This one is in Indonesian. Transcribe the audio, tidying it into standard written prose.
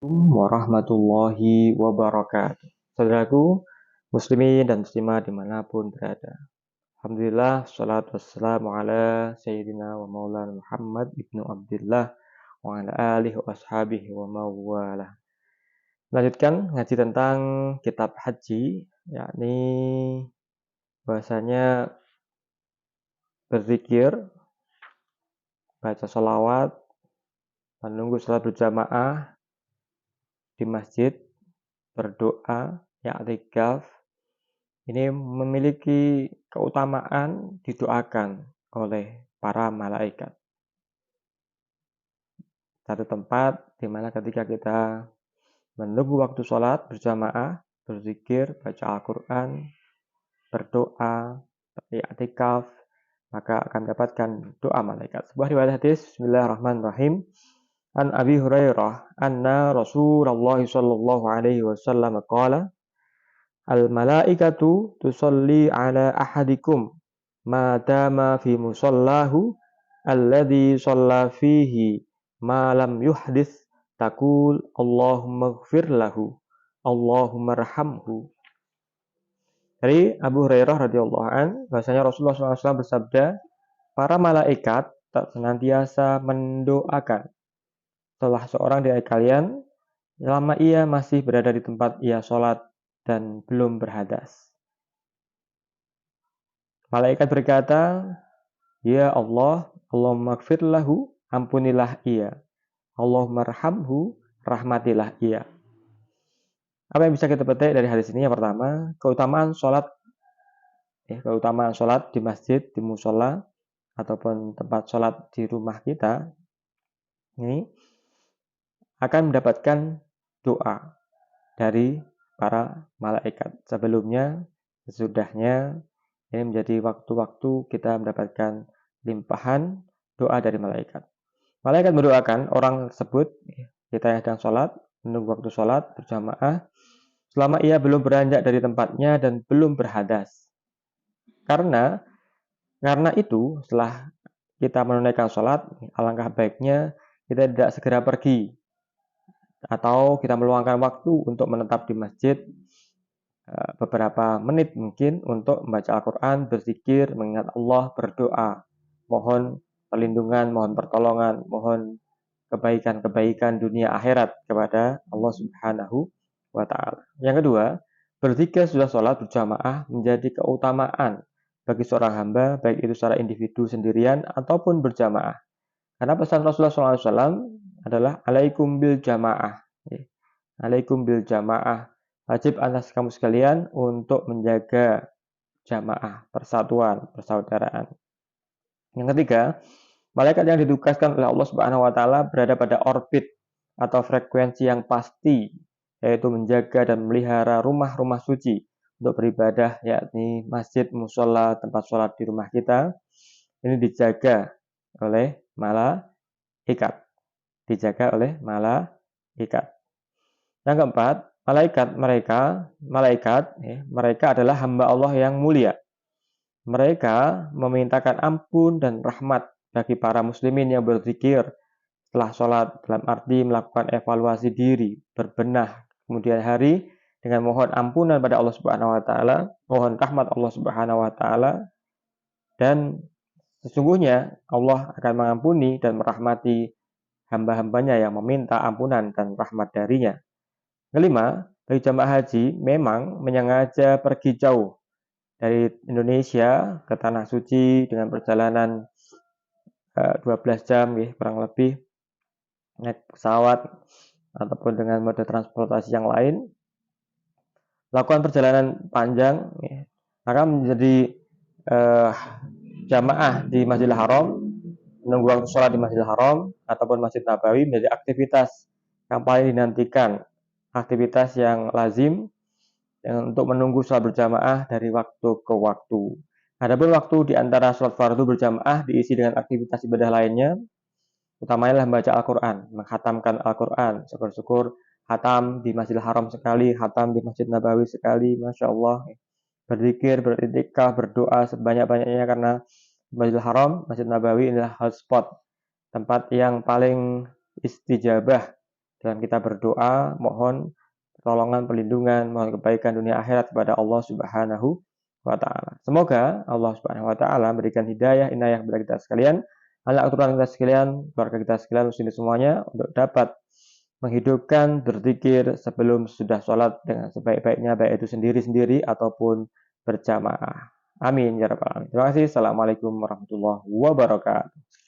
Warahmatullahi wabarakatuh. Saudaraku, muslimin dan muslimah dimanapun berada. Alhamdulillah, salatu wassalamu ala Sayyidina wa maulana Muhammad ibnu Abdullah wa ala alihi wa ashabihi wa mawalah. Lanjutkan ngaji tentang kitab haji, yakni bahasanya berzikir, baca sholawat, menunggu sholat berjamaah di masjid, berdoa, i'tikaf. Ini memiliki keutamaan didoakan oleh para malaikat. Satu tempat di mana ketika kita menunggu waktu sholat berjamaah, berzikir, baca Al-Quran, berdoa, i'tikaf, maka akan mendapatkan doa malaikat. Sebuah riwayat hadis, Bismillahirrahmanirrahim. An Abi Hurairah, anna Rasulullah sallallahu alaihi wasallam qala, al-malaikatu tusalli ala ahadikum ma dama fi musallahu alladhi shalla fihi ma lam yuhdits taqul Allahumma ighfir lahu Allahumma arhamhu. Dari Abu Hurairah radhiyallahu an, bahwasanya Rasulullah SAW bersabda, para malaikat tak senantiasa mendoakan salah seorang dari kalian selama ia masih berada di tempat ia sholat dan belum berhadas. Malaikat berkata, ya Allah, Allahumma gfir lahu, ampunilah ia. Allahumma arhamhu, rahmatilah ia. Apa yang bisa kita petik dari hadis ini? Yang pertama, keutamaan sholat di masjid, di musola, ataupun tempat sholat di rumah kita, ini akan mendapatkan doa dari para malaikat. Sebelumnya, sesudahnya, ini menjadi waktu-waktu kita mendapatkan limpahan doa dari malaikat. Malaikat mendoakan orang tersebut, kita yang sedang sholat, menunggu waktu sholat berjamaah, selama ia belum beranjak dari tempatnya dan belum berhadas. Karena itu, setelah kita menunaikan sholat, alangkah baiknya kita tidak segera pergi, atau kita meluangkan waktu untuk menetap di masjid beberapa menit mungkin untuk membaca Al-Quran, berzikir, mengingat Allah, berdoa, mohon perlindungan, mohon pertolongan, mohon kebaikan-kebaikan dunia akhirat kepada Allah Subhanahu wa Ta'ala. Yang kedua, berzikir sudah sholat berjamaah menjadi keutamaan bagi seorang hamba, baik itu secara individu sendirian ataupun berjamaah. Karena pesan Rasulullah SAW adalah alaikum bil jamaah. Alaikum bil jamaah. Wajib atas kamu sekalian untuk menjaga jamaah, persatuan, persaudaraan. Yang ketiga, malaikat yang ditugaskan oleh Allah Subhanahu wa Ta'ala berada pada orbit atau frekuensi yang pasti, yaitu menjaga dan melihara rumah-rumah suci untuk beribadah, yakni masjid, musola, tempat sholat di rumah kita. Ini dijaga oleh malaikat. Dijaga oleh malaikat. Yang keempat, mereka adalah hamba Allah yang mulia. Mereka memintakan ampun dan rahmat bagi para muslimin yang berzikir setelah sholat, dalam arti melakukan evaluasi diri, berbenah kemudian hari dengan mohon ampunan pada Allah Subhanahu wa Ta'ala, mohon rahmat Allah Subhanahu wa Ta'ala, dan sesungguhnya Allah akan mengampuni dan merahmati hamba-hambanya yang meminta ampunan dan rahmat darinya. Kelima, bagi jamaah haji memang menyengaja pergi jauh dari Indonesia ke Tanah Suci dengan perjalanan 12 jam kurang lebih, naik pesawat ataupun dengan mode transportasi yang lain, lakukan perjalanan panjang, maka menjadi jamaah di Masjidil Haram, menunggu waktu sholat di Masjidil Haram ataupun Masjid Nabawi menjadi aktivitas yang paling dinantikan, aktivitas yang lazim untuk menunggu sholat berjamaah dari waktu ke waktu. Adapun waktu di antara sholat fardu berjamaah diisi dengan aktivitas ibadah lainnya, utamanya membaca Al-Quran, menghatamkan Al-Quran, syukur-syukur hatam di Masjidil Haram sekali, hatam di Masjid Nabawi sekali, Masya Allah. Berzikir, beriktikaf, berdoa sebanyak-banyaknya karena Masjidil Haram, Masjid Nabawi adalah hotspot, tempat yang paling istijabah dan kita berdoa mohon pertolongan, perlindungan, mohon kebaikan dunia akhirat kepada Allah Subhanahu wa taala. Semoga Allah Subhanahu wa taala memberikan hidayah, inayah kepada kita sekalian, anak keturunan kita sekalian, keluarga kita sekalian, muslimin semuanya untuk dapat menghidupkan berzikir sebelum sudah sholat dengan sebaik-baiknya, baik itu sendiri-sendiri ataupun berjamaah. Amin ya rabbal alamin. Terima kasih. Assalamualaikum warahmatullahi wabarakatuh.